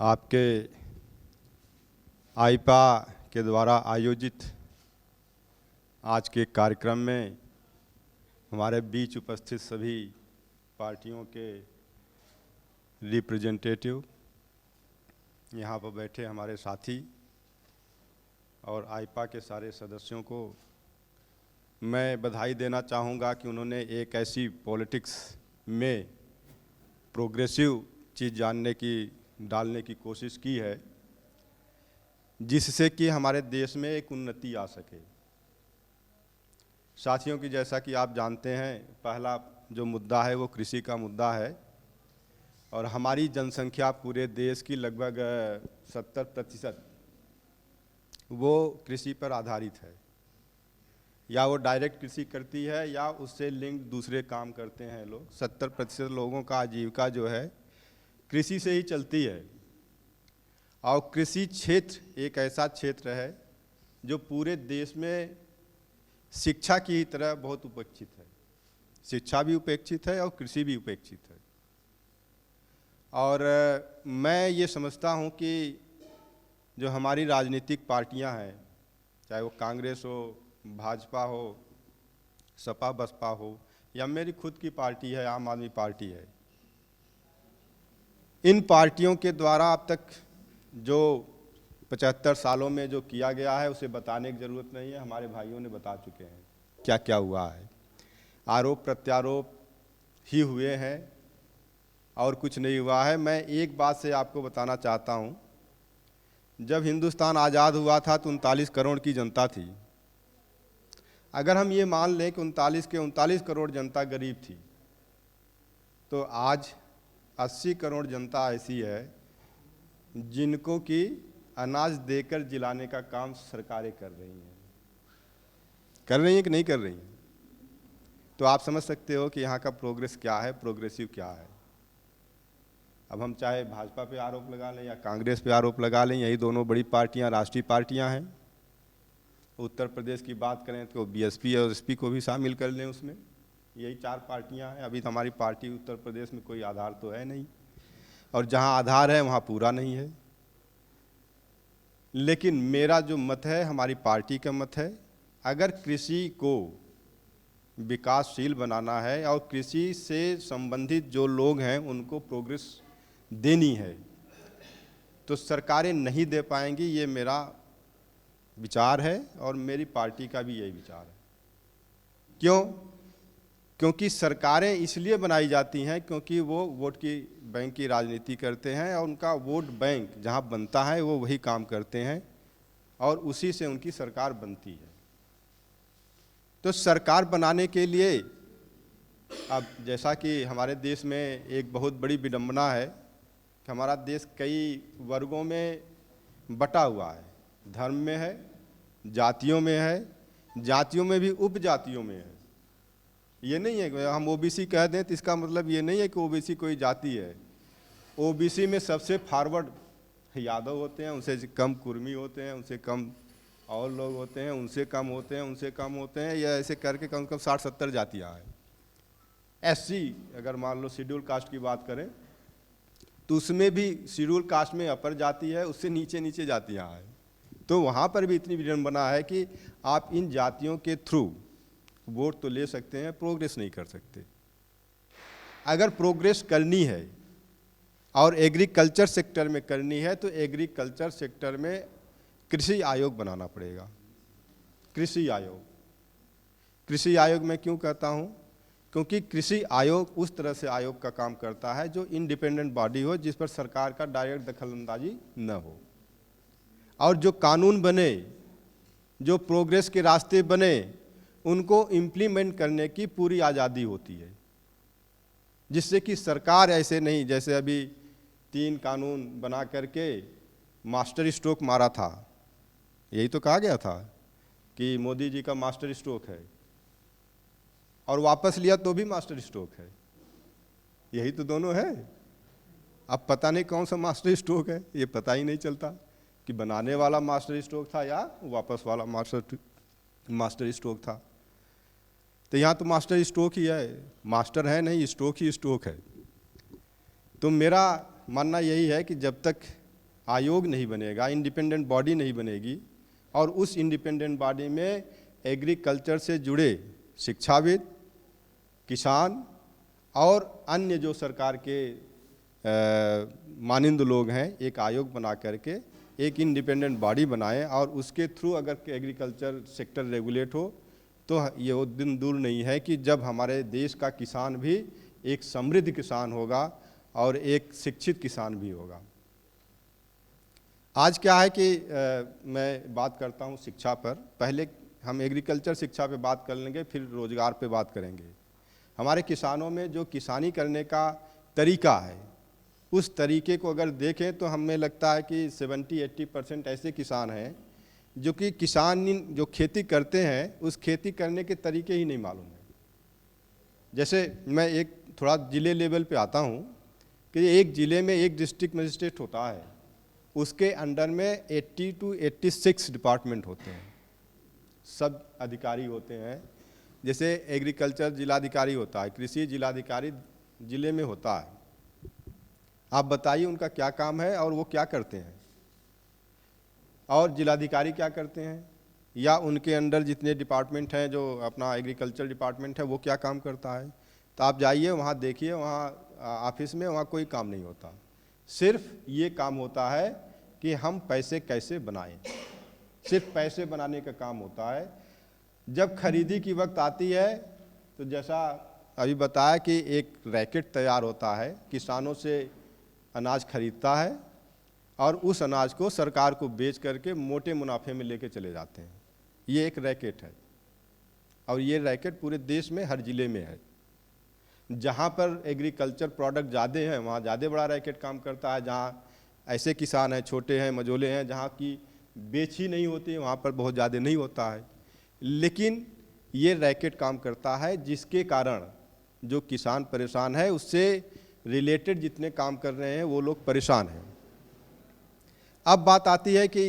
आपके आईपा के द्वारा आयोजित आज के कार्यक्रम में हमारे बीच उपस्थित सभी पार्टियों के रिप्रेजेंटेटिव, यहाँ पर बैठे हमारे साथी और आईपा के सारे सदस्यों को मैं बधाई देना चाहूँगा कि उन्होंने एक ऐसी पॉलिटिक्स में प्रोग्रेसिव चीज़ डालने की कोशिश की है जिससे कि हमारे देश में एक उन्नति आ सके। साथियों की जैसा कि आप जानते हैं, पहला जो मुद्दा है वो कृषि का मुद्दा है और हमारी जनसंख्या पूरे देश की लगभग 70% वो कृषि पर आधारित है, या वो डायरेक्ट कृषि करती है या उससे लिंक दूसरे काम करते हैं लोग। 70% लोगों का आजीविका जो है कृषि से ही चलती है और कृषि क्षेत्र एक ऐसा क्षेत्र है जो पूरे देश में शिक्षा की तरह बहुत उपेक्षित है। शिक्षा भी उपेक्षित है और कृषि भी उपेक्षित है। और मैं ये समझता हूँ कि जो हमारी राजनीतिक पार्टियां हैं, चाहे वो कांग्रेस हो, भाजपा हो, सपा बसपा हो या मेरी खुद की पार्टी है आम आदमी पार्टी है, इन पार्टियों के द्वारा अब तक जो 75 सालों में जो किया गया है उसे बताने की ज़रूरत नहीं है। हमारे भाइयों ने बता चुके हैं क्या क्या हुआ है। आरोप प्रत्यारोप ही हुए हैं और कुछ नहीं हुआ है। मैं एक बात से आपको बताना चाहता हूँ, जब हिंदुस्तान आज़ाद हुआ था तो 39 करोड़ की जनता थी। अगर हम ये मान लें कि 39 करोड़ जनता गरीब थी, तो आज 80 करोड़ जनता ऐसी है जिनको कि अनाज देकर जिलाने का काम सरकारें कर रही हैं कि नहीं कर रही हैं। तो आप समझ सकते हो कि यहाँ का प्रोग्रेस क्या है, प्रोग्रेसिव क्या है। अब हम चाहे भाजपा पे आरोप लगा लें या कांग्रेस पे आरोप लगा लें, यही दोनों बड़ी पार्टियाँ राष्ट्रीय पार्टियाँ हैं। उत्तर प्रदेश की बात करें तो बीएसपी और एसपी को भी शामिल कर लें उसमें, यही 4 पार्टियाँ हैं। अभी तो हमारी पार्टी उत्तर प्रदेश में कोई आधार तो है नहीं, और जहाँ आधार है वहाँ पूरा नहीं है। लेकिन मेरा जो मत है, हमारी पार्टी का मत है, अगर कृषि को विकासशील बनाना है और कृषि से संबंधित जो लोग हैं उनको प्रोग्रेस देनी है तो सरकारें नहीं दे पाएंगी। ये मेरा विचार है और मेरी पार्टी का भी यही विचार है। क्योंकि सरकारें इसलिए बनाई जाती हैं क्योंकि वो वोट की बैंक की राजनीति करते हैं और उनका वोट बैंक जहां बनता है वो वही काम करते हैं और उसी से उनकी सरकार बनती है। तो सरकार बनाने के लिए अब जैसा कि हमारे देश में एक बहुत बड़ी विडंबना है कि हमारा देश कई वर्गों में बटा हुआ है। धर्म में है, जातियों में है, जातियों में भी उपजातियों में है। ये नहीं है कि हम ओबीसी कह दें तो इसका मतलब ये नहीं है कि ओबीसी कोई जाति है। ओबीसी में सबसे फॉरवर्ड यादव होते हैं, उनसे कम कुर्मी होते हैं, उनसे कम और लोग होते हैं, उनसे कम होते हैं, उनसे कम होते हैं, या ऐसे करके कम से कम 60-70 जातियाँ हैं। एससी अगर मान लो शेड्यूल कास्ट की बात करें तो उसमें भी शेड्यूल कास्ट में अपर जाति है, उससे नीचे नीचे जातियाँ हैं। तो वहाँ पर भी इतनी विडंबना है कि आप इन जातियों के थ्रू वोट तो ले सकते हैं, प्रोग्रेस नहीं कर सकते। अगर प्रोग्रेस करनी है और एग्रीकल्चर सेक्टर में करनी है तो एग्रीकल्चर सेक्टर में कृषि आयोग बनाना पड़ेगा। कृषि आयोग मैं क्यों कहता हूँ? क्योंकि कृषि आयोग उस तरह से आयोग का काम करता है जो इंडिपेंडेंट बॉडी हो, जिस पर सरकार का डायरेक्ट दखलंदाजी न हो, और जो कानून बने, जो प्रोग्रेस के रास्ते बने, उनको इम्प्लीमेंट करने की पूरी आज़ादी होती है। जिससे कि सरकार ऐसे नहीं, जैसे अभी 3 कानून बना करके मास्टर स्ट्रोक मारा था। यही तो कहा गया था कि मोदी जी का मास्टर स्ट्रोक है, और वापस लिया तो भी मास्टर स्ट्रोक है। यही तो दोनों है। अब पता नहीं कौन सा मास्टर स्ट्रोक है, ये पता ही नहीं चलता कि बनाने वाला मास्टर स्ट्रोक था या वापस वाला मास्टर स्ट्रोक था। तो यहाँ तो मास्टर स्ट्रोक ही है, मास्टर है नहीं, स्ट्रोक ही स्ट्रोक है। तो मेरा मानना यही है कि जब तक आयोग नहीं बनेगा, इंडिपेंडेंट बॉडी नहीं बनेगी, और उस इंडिपेंडेंट बॉडी में एग्रीकल्चर से जुड़े शिक्षाविद, किसान और अन्य जो सरकार के मानिंद लोग हैं, एक आयोग बना करके एक इंडिपेंडेंट बॉडी बनाएं, और उसके थ्रू अगर एग्रीकल्चर सेक्टर रेगुलेट हो तो ये वो दिन दूर नहीं है कि जब हमारे देश का किसान भी एक समृद्ध किसान होगा और एक शिक्षित किसान भी होगा। आज क्या है कि मैं बात करता हूँ शिक्षा पर। पहले हम एग्रीकल्चर शिक्षा पे बात कर लेंगे, फिर रोजगार पे बात करेंगे। हमारे किसानों में जो किसानी करने का तरीका है, उस तरीके को अगर देखें तो हमें लगता है कि 70-80% ऐसे किसान हैं जो कि किसान जो खेती करते हैं उस खेती करने के तरीके ही नहीं मालूम है। जैसे मैं एक थोड़ा ज़िले लेवल पे आता हूँ कि एक ज़िले में एक डिस्ट्रिक्ट मजिस्ट्रेट होता है, उसके अंडर में 80 to 86 डिपार्टमेंट होते हैं, सब अधिकारी होते हैं। जैसे एग्रीकल्चर जिलाधिकारी होता है, कृषि जिलाधिकारी ज़िले में होता है। आप बताइए उनका क्या काम है और वो क्या करते हैं, और जिलाधिकारी क्या करते हैं, या उनके अंडर जितने डिपार्टमेंट हैं, जो अपना एग्रीकल्चर डिपार्टमेंट है वो क्या काम करता है। तो आप जाइए वहाँ देखिए, वहाँ ऑफिस में वहाँ कोई काम नहीं होता, सिर्फ ये काम होता है कि हम पैसे कैसे बनाएं, सिर्फ पैसे बनाने का काम होता है। जब खरीदी की वक्त आती है तो जैसा अभी बताया कि एक रैकेट तैयार होता है, किसानों से अनाज खरीदता है और उस अनाज को सरकार को बेच करके मोटे मुनाफे में लेके चले जाते हैं। ये एक रैकेट है, और ये रैकेट पूरे देश में हर ज़िले में है। जहाँ पर एग्रीकल्चर प्रोडक्ट ज़्यादा हैं वहाँ ज़्यादा बड़ा रैकेट काम करता है, जहाँ ऐसे किसान हैं, छोटे हैं, मझोले हैं, जहाँ की बेच ही नहीं होती, वहाँ पर बहुत ज़्यादा नहीं होता है। लेकिन ये रैकेट काम करता है, जिसके कारण जो किसान परेशान है, उससे रिलेटेड जितने काम कर रहे हैं वो लोग परेशान हैं। अब बात आती है कि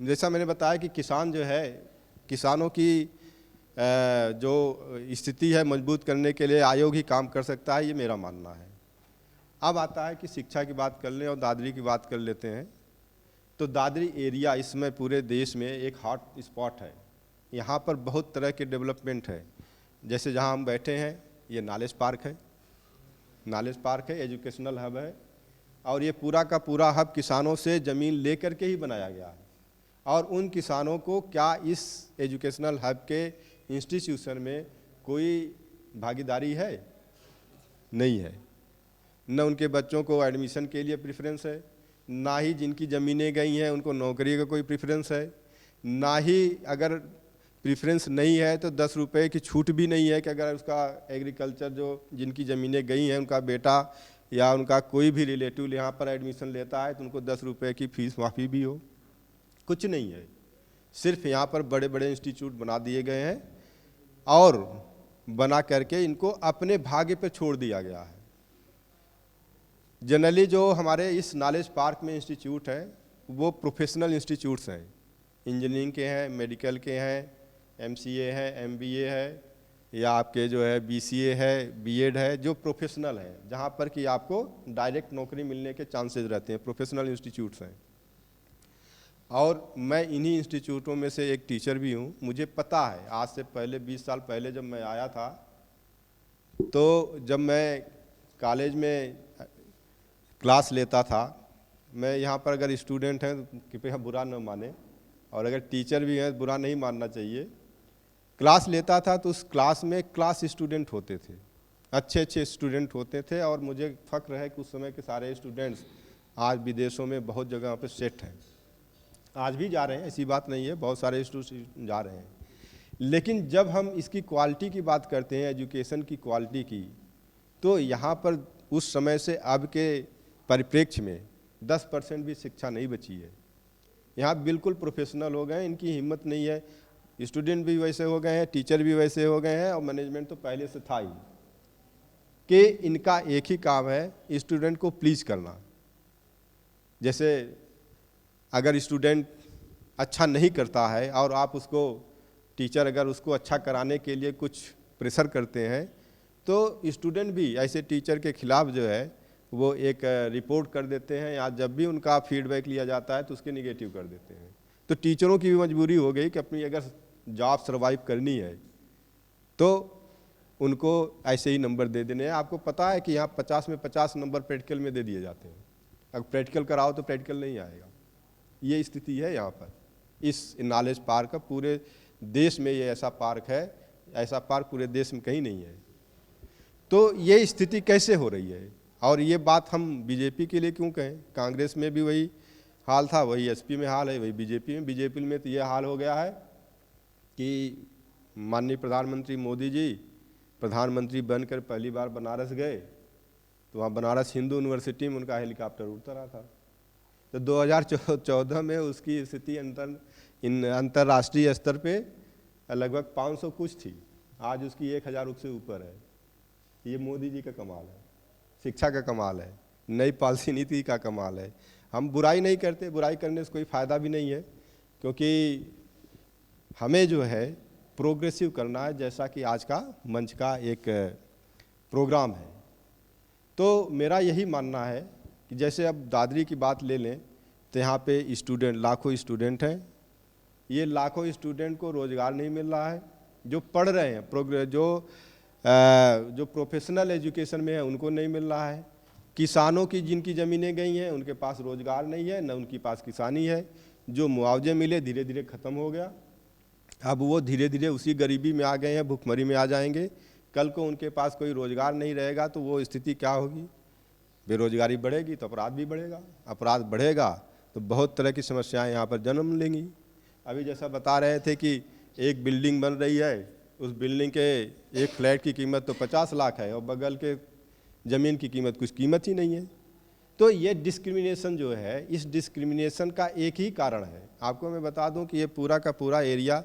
जैसा मैंने बताया कि किसान जो है, किसानों की जो स्थिति है मजबूत करने के लिए आयोग ही काम कर सकता है, ये मेरा मानना है। अब आता है कि शिक्षा की बात कर लें और दादरी की बात कर लेते हैं। तो दादरी एरिया इसमें पूरे देश में एक हॉट स्पॉट है। यहाँ पर बहुत तरह के डेवलपमेंट है। जैसे जहाँ हम बैठे हैं ये नॉलेज पार्क है, नॉलेज पार्क है, एजुकेशनल हब है, और ये पूरा का पूरा हब किसानों से ज़मीन ले करके ही बनाया गया है। और उन किसानों को क्या इस एजुकेशनल हब के इंस्टीट्यूशन में कोई भागीदारी है? नहीं है। न उनके बच्चों को एडमिशन के लिए प्रेफरेंस है, ना ही जिनकी ज़मीनें गई हैं उनको नौकरी का कोई प्रेफरेंस है, ना ही अगर प्रेफरेंस नहीं है तो 10 रुपये की छूट भी नहीं है कि अगर उसका एग्रीकल्चर जो जिनकी ज़मीनें गई हैं उनका बेटा या उनका कोई भी रिलेटिव यहाँ पर एडमिशन लेता है तो उनको 10 रुपये की फीस माफ़ी भी हो। कुछ नहीं है। सिर्फ यहाँ पर बड़े बड़े इंस्टीट्यूट बना दिए गए हैं और बना करके इनको अपने भाग्य पर छोड़ दिया गया है। जनरली जो हमारे इस नॉलेज पार्क में इंस्टीट्यूट है वो प्रोफेशनल इंस्टीट्यूट्स हैं, इंजीनियरिंग के हैं, मेडिकल के हैं, MCA है, MBA है, या आपके जो है BCA है, B.Ed है, जो प्रोफेशनल है, जहाँ पर कि आपको डायरेक्ट नौकरी मिलने के चांसेस रहते हैं, प्रोफेशनल इंस्टीट्यूट्स हैं। और मैं इन्हीं इंस्टीट्यूटों में से एक टीचर भी हूँ। मुझे पता है आज से पहले 20 साल पहले जब मैं आया था, तो जब मैं कॉलेज में क्लास लेता था, मैं यहाँ पर अगर स्टूडेंट हैं तो कृपया बुरा न माने, और अगर टीचर भी हैं बुरा नहीं मानना चाहिए। क्लास लेता था तो उस क्लास में क्लास स्टूडेंट होते थे, अच्छे अच्छे स्टूडेंट होते थे, और मुझे फ़ख्र है कि उस समय के सारे स्टूडेंट्स आज विदेशों में बहुत जगह पर सेट हैं। आज भी जा रहे हैं, ऐसी बात नहीं है, बहुत सारे स्टूडेंट जा रहे हैं। लेकिन जब हम इसकी क्वालिटी की बात करते हैं, एजुकेशन की क्वालिटी की, तो यहाँ पर उस समय से अब के परिप्रेक्ष्य में 10% भी शिक्षा नहीं बची है। यहाँ बिल्कुल प्रोफेशनल हो गए, इनकी हिम्मत नहीं है, स्टूडेंट भी वैसे हो गए हैं, टीचर भी वैसे हो गए हैं, और मैनेजमेंट तो पहले से था ही कि इनका एक ही काम है स्टूडेंट को प्लीज़ करना। जैसे अगर स्टूडेंट अच्छा नहीं करता है और आप उसको टीचर अगर उसको अच्छा कराने के लिए कुछ प्रेशर करते हैं तो स्टूडेंट भी ऐसे टीचर के खिलाफ जो है वो एक रिपोर्ट कर देते हैं, या जब भी उनका फीडबैक लिया जाता है तो उसके निगेटिव कर देते हैं। तो टीचरों की भी मजबूरी हो गई कि अपनी अगर जॉब सर्वाइव करनी है तो उनको ऐसे ही नंबर दे देने हैं। आपको पता है कि यहाँ 50 में 50 नंबर प्रैक्टिकल में दे दिए जाते हैं, अगर प्रैक्टिकल कराओ तो प्रैक्टिकल नहीं आएगा। ये स्थिति है यहाँ पर इस नॉलेज पार्क का। पूरे देश में ये ऐसा पार्क है, ऐसा पार्क पूरे देश में कहीं नहीं है। तो ये स्थिति कैसे हो रही है? और ये बात हम बीजेपी के लिए क्यों कहें? कांग्रेस में भी वही हाल था, वही एसपी में हाल है, वही बीजेपी में तो ये हाल हो गया है कि माननीय प्रधानमंत्री मोदी जी प्रधानमंत्री बनकर पहली बार बनारस गए तो वहाँ बनारस हिंदू यूनिवर्सिटी में उनका हेलीकॉप्टर उड़ता रहा था। तो 2014 में उसकी स्थिति अंतर्राष्ट्रीय स्तर पे लगभग 500 कुछ थी, आज उसकी 1000 से ऊपर है। ये मोदी जी का कमाल है, शिक्षा का कमाल है, नई पॉलिसी नीति का कमाल है। हम बुराई नहीं करते, बुराई करने से कोई फ़ायदा भी नहीं है, क्योंकि हमें जो है प्रोग्रेसिव करना है, जैसा कि आज का मंच का एक प्रोग्राम है। तो मेरा यही मानना है कि जैसे अब दादरी की बात ले लें तो यहाँ पे स्टूडेंट, लाखों स्टूडेंट हैं। ये लाखों स्टूडेंट को रोज़गार नहीं मिल रहा है, जो पढ़ रहे हैं जो प्रोफेशनल एजुकेशन में है उनको नहीं मिल रहा है। किसानों की जिनकी ज़मीनें गई हैं उनके पास रोज़गार नहीं है, न उनके पास किसानी है। जो मुआवजे मिले धीरे धीरे ख़त्म हो गया, अब वो धीरे धीरे उसी गरीबी में आ गए हैं, भुखमरी में आ जाएंगे। कल को उनके पास कोई रोज़गार नहीं रहेगा तो वो स्थिति क्या होगी? बेरोजगारी बढ़ेगी तो अपराध भी बढ़ेगा, अपराध बढ़ेगा तो बहुत तरह की समस्याएं यहाँ पर जन्म लेंगी। अभी जैसा बता रहे थे कि एक बिल्डिंग बन रही है, उस बिल्डिंग के एक फ्लैट की कीमत तो 50 लाख है और बगल के ज़मीन की कीमत कुछ कीमत ही नहीं है। तो ये डिस्क्रिमिनेशन जो है, इस डिस्क्रिमिनेशन का एक ही कारण है। आपको मैं बता दूं कि ये पूरा का पूरा एरिया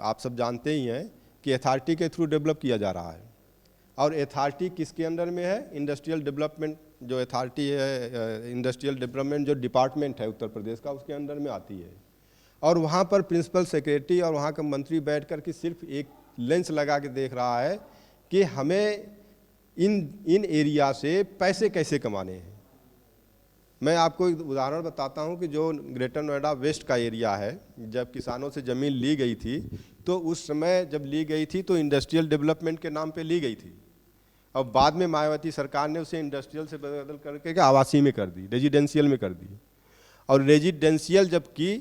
आप सब जानते ही हैं कि अथॉरिटी के थ्रू डेवलप किया जा रहा है। और अथॉरिटी किसके अंडर में है? इंडस्ट्रियल डेवलपमेंट जो अथॉरिटी है, इंडस्ट्रियल डेवलपमेंट जो डिपार्टमेंट है उत्तर प्रदेश का, उसके अंडर में आती है। और वहाँ पर प्रिंसिपल सेक्रेटरी और वहाँ का मंत्री बैठ कर के सिर्फ एक लेंस लगा के देख रहा है कि हमें इन एरिया से पैसे कैसे कमाने हैं। मैं आपको एक उदाहरण बताता हूं कि जो ग्रेटर नोएडा वेस्ट का एरिया है, जब किसानों से ज़मीन ली गई थी तो उस समय जब ली गई थी तो इंडस्ट्रियल डेवलपमेंट के नाम पे ली गई थी। अब बाद में मायावती सरकार ने उसे इंडस्ट्रियल से बदल करके आवासीय में कर दी, रेजिडेंशियल में कर दी। और रेजिडेंशियल जब की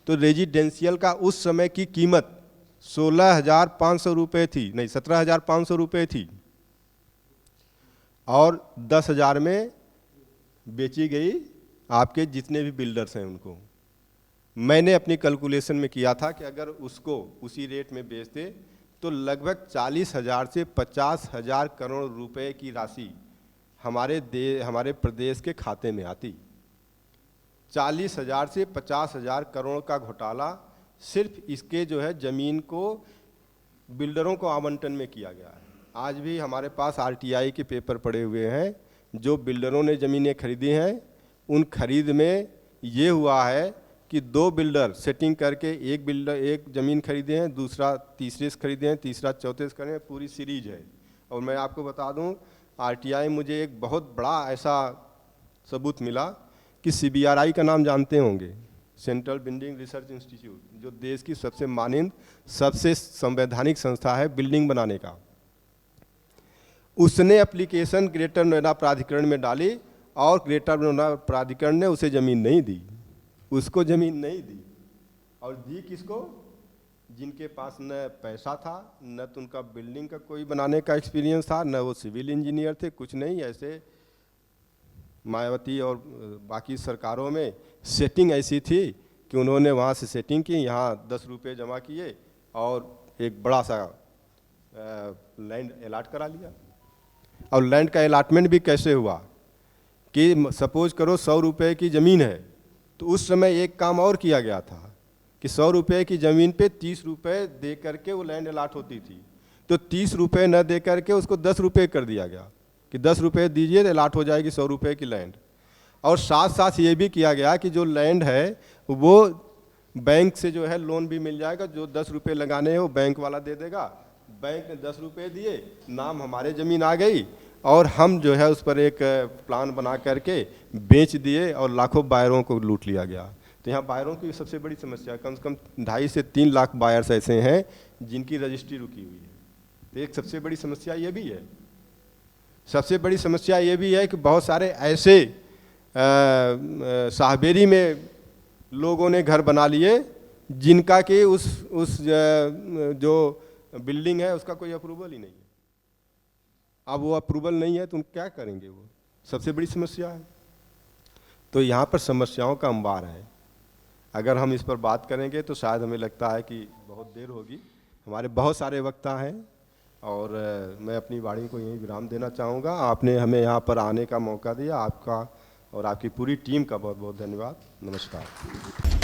तो रेजिडेंशियल का उस समय की कीमत 16,500 रुपये थी, नहीं 17,500 रुपये थी, और 10,000 में बेची गई आपके जितने भी बिल्डर्स हैं उनको। मैंने अपनी कैलकुलेशन में किया था कि अगर उसको उसी रेट में बेचते तो लगभग 40,000 से 50,000 करोड़ रुपए की राशि हमारे प्रदेश के खाते में आती। 40,000 से 50,000 करोड़ का घोटाला सिर्फ इसके जो है ज़मीन को बिल्डरों को आवंटन में किया गया है। आज भी हमारे पास आरटीआई के पेपर पड़े हुए हैं, जो बिल्डरों ने ज़मीनें खरीदी हैं, उन खरीद में ये हुआ है कि 2 बिल्डर सेटिंग करके एक बिल्डर एक ज़मीन खरीदे हैं, दूसरा तीसरे से खरीदे हैं, तीसरा चौथे से खरीदे हैं, पूरी सीरीज है। और मैं आपको बता दूं, आरटीआई मुझे एक बहुत बड़ा ऐसा सबूत मिला कि सीबीआरआई का नाम जानते होंगे, सेंट्रल बिल्डिंग रिसर्च इंस्टीट्यूट, जो देश की सबसे मानद सबसे संवैधानिक संस्था है बिल्डिंग बनाने का, उसने एप्लीकेशन ग्रेटर नोएडा प्राधिकरण में डाली और ग्रेटर नोएडा प्राधिकरण ने उसे ज़मीन नहीं दी, उसको ज़मीन नहीं दी। और दी किसको? जिनके पास न पैसा था, न तो उनका बिल्डिंग का कोई बनाने का एक्सपीरियंस था, न वो सिविल इंजीनियर थे, कुछ नहीं। ऐसे मायावती और बाकी सरकारों में सेटिंग ऐसी थी कि उन्होंने वहाँ से सेटिंग की, यहाँ 10 रुपये जमा किए और एक बड़ा सा लैंड अलाट करा लिया। और लैंड का अलाटमेंट भी कैसे हुआ कि सपोज करो 100 रुपये की ज़मीन है, तो उस समय एक काम और किया गया था कि 100 रुपये की ज़मीन पे 30 रुपये दे करके वो लैंड अलाट होती थी। तो 30 रुपये न दे करके उसको 10 रुपये कर दिया गया कि 10 रुपये दीजिए तो अलाट हो जाएगी 100 रुपये की लैंड। और साथ साथ ये भी किया गया कि जो लैंड है वो बैंक से जो है लोन भी मिल जाएगा, जो 10 रुपये लगाने हैं वो बैंक वाला दे देगा। बैंक ने 10 रुपये दिए, नाम हमारे ज़मीन आ गई और हम जो है उस पर एक प्लान बना करके बेच दिए और लाखों बायरों को लूट लिया गया। तो यहाँ बायरों की सबसे बड़ी समस्या, कम से कम 2.5 से 3 लाख बायर्स ऐसे हैं जिनकी रजिस्ट्री रुकी हुई है। तो एक सबसे बड़ी समस्या ये भी है। सबसे बड़ी समस्या ये भी है कि बहुत सारे ऐसे शाहबेरी में लोगों ने घर बना लिए जिनका कि उस जो बिल्डिंग है उसका कोई अप्रूवल ही नहीं है। अब वो अप्रूवल नहीं है तो उन क्या करेंगे, वो सबसे बड़ी समस्या है। तो यहाँ पर समस्याओं का अंबार है। अगर हम इस पर बात करेंगे तो शायद हमें लगता है कि बहुत देर होगी। हमारे बहुत सारे वक्ता हैं और मैं अपनी वाणी को यहीं विराम देना चाहूँगा। आपने हमें यहाँ पर आने का मौका दिया, आपका और आपकी पूरी टीम का बहुत बहुत धन्यवाद। नमस्कार।